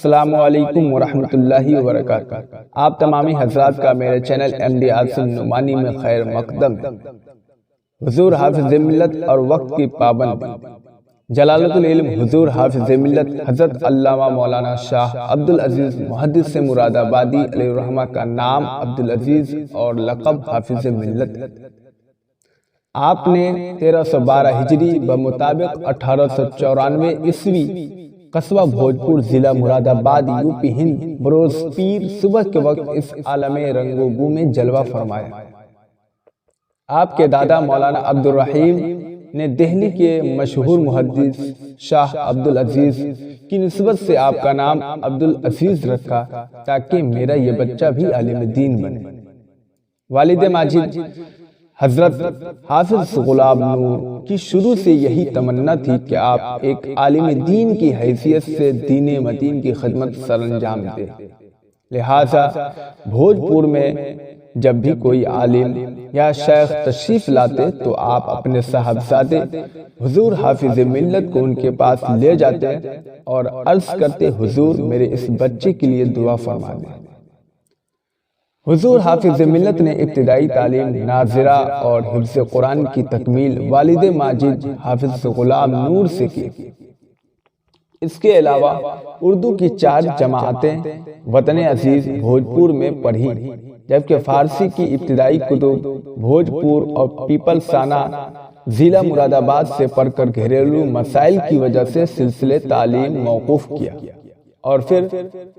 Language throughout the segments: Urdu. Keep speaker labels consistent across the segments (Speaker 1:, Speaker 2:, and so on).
Speaker 1: السلام علیکم ورحمۃ اللہ وبرکاتہ۔ آپ تمامی حضرات کا میرے چینل MD عاصم نعمانی میں خیر مقدم ہے۔ حضور حافظ ملت اور وقت کی پابندی۔ جلالت العلم حضور حافظ ملت حضرت علامہ مولانا شاہ عبدالعزیز محدث مراد آبادی علیہ الرحمہ کا نام عبدالعزیز اور لقب حافظ ملت ہے۔ آپ نے 1312 ہجری بمطابق 1894 عیسوی قصبہ بھوجپور ضلع مراد آباد UP ہند بروز پیر صبح کے وقت اس عالم رنگ و بو میں جلوہ فرمایا۔ آپ کے دادا مولانا عبدالرحیم نے دہلی کے مشہور محدث شاہ عبدالعزیز کی نسبت سے آپ کا نام عبدالعزیز رکھا تاکہ میرا یہ بچہ بھی عالم دین بنے۔ والد ماجد حضرت حافظ غلام نور کی شروع سے یہی تمنا تھی کہ آپ ایک عالم دین کی حیثیت سے دین متین کی خدمت سر انجام دیں۔ لہٰذا بھوجپور میں جب بھی کوئی عالم یا شیخ تشریف لاتے تو آپ اپنے صاحبزادے حضور حافظ ملت کو ان کے پاس لے جاتے اور عرض کرتے، حضور میرے اس بچے کے لیے دعا فرما دیں۔ حضور حافظ ملت نے ابتدائی تعلیم ناظرہ اور حفظ قرآن کی تکمیل والد ماجد حافظ غلام نور سے کی۔ اس کے علاوہ اردو کی 4 جماعتیں وطن عزیز بھوجپور میں پڑھی، جبکہ فارسی کی ابتدائی کتب بھوجپور اور پیپل سانہ ضلع مراد آباد سے پڑھ کر گھریلو مسائل کی وجہ سے سلسلے تعلیم موقوف کیا، اور پھر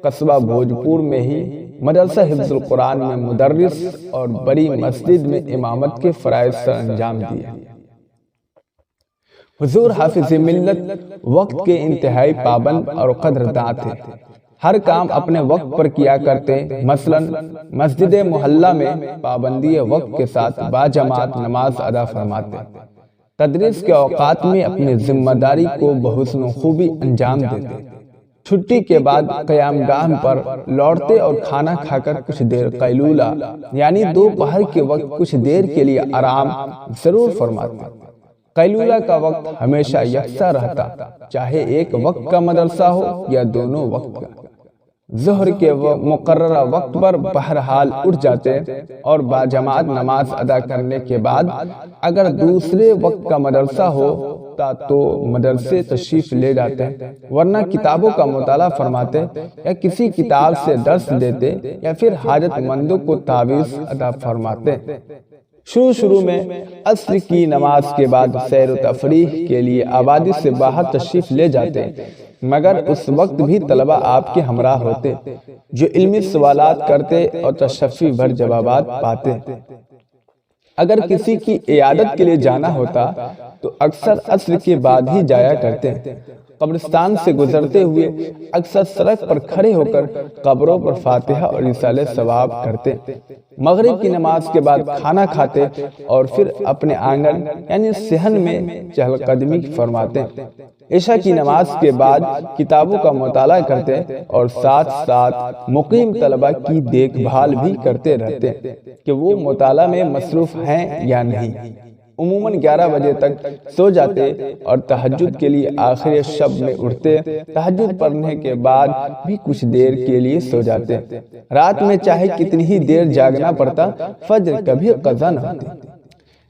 Speaker 1: قصبہ بھوجپور میں ہی مدرسہ حفظ القرآن میں مدرس اور بڑی مسجد میں امامت کے فرائض سر انجام دیے۔ حضور حافظ ملت وقت کے انتہائی پابند اور قدرداں تھے۔ ہر کام اپنے وقت پر کیا کرتے، مثلا مسجد محلہ میں پابندی وقت کے ساتھ باجماعت نماز ادا فرماتے، تدریس کے اوقات میں اپنی ذمہ داری کو بحسن و خوبی انجام دیتے، چھٹی کے بعد قیام گاہ پر لوٹتے اور کھانا کھا کر کچھ دیر قیلولہ یعنی دوپہر کے وقت کچھ دیر کے لیے آرام ضرور فرماتے۔ قیلولہ کا وقت ہمیشہ یکساں رہتا، چاہے ایک وقت کا مدرسہ ہو یا دونوں وقت کا۔ ظہر کے مقررہ وقت پر بہرحال اٹھ جاتے اور باجماعت نماز ادا کرنے کے بعد اگر دوسرے وقت کا مدرسہ ہوتا تو مدرسے تشریف لے جاتے، ورنہ کتابوں کا مطالعہ فرماتے یا کسی کتاب سے درس دیتے یا پھر حاجت مندوں کو تعویذ ادا فرماتے۔ شروع میں عصر کی نماز کے بعد سیر و تفریح کے لیے آبادی سے باہر تشریف لے جاتے، مگر اس وقت بھی طلبہ آپ کے ہمراہ ہوتے جو علمی سوالات کرتے اور تشفی بھر جوابات پاتے۔ اگر کسی کی عیادت کے لیے جانا ہوتا تو اکثر عصر کے بعد ہی جایا کرتے۔ قبرستان سے گزرتے ہوئے اکثر سڑک پر کھڑے ہو کر قبروں پر فاتحہ اور رسالہ ثواب کرتے۔ مغرب کی نماز کے بعد کھانا کھاتے اور پھر اپنے آنگن یعنی صحن میں چہل قدمی فرماتے۔ عشاء کی نماز کے بعد کتابوں کا مطالعہ کرتے اور ساتھ ساتھ مقیم طلبہ کی دیکھ بھال بھی کرتے رہتے کہ وہ مطالعہ میں مصروف ہیں یا نہیں۔ عموماً 11 بجے تک سو جاتے اور تہجد کے لیے آخر شب میں اٹھتے، تہجد پڑھنے کے بعد بھی کچھ دیر کے لیے سو جاتے۔ رات میں چاہے کتنی ہی دیر جاگنا پڑتا، فجر کبھی قضا نہ ہوتی۔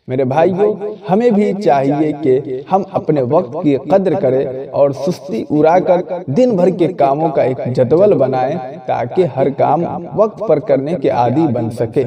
Speaker 1: میرے بھائیوں، ہمیں بھی چاہیے کہ ہم اپنے وقت کی قدر کریں اور سستی اڑا کر دن بھر کے کاموں کا ایک جدول بنائیں تاکہ ہر کام وقت پر کرنے کے عادی بن سکے۔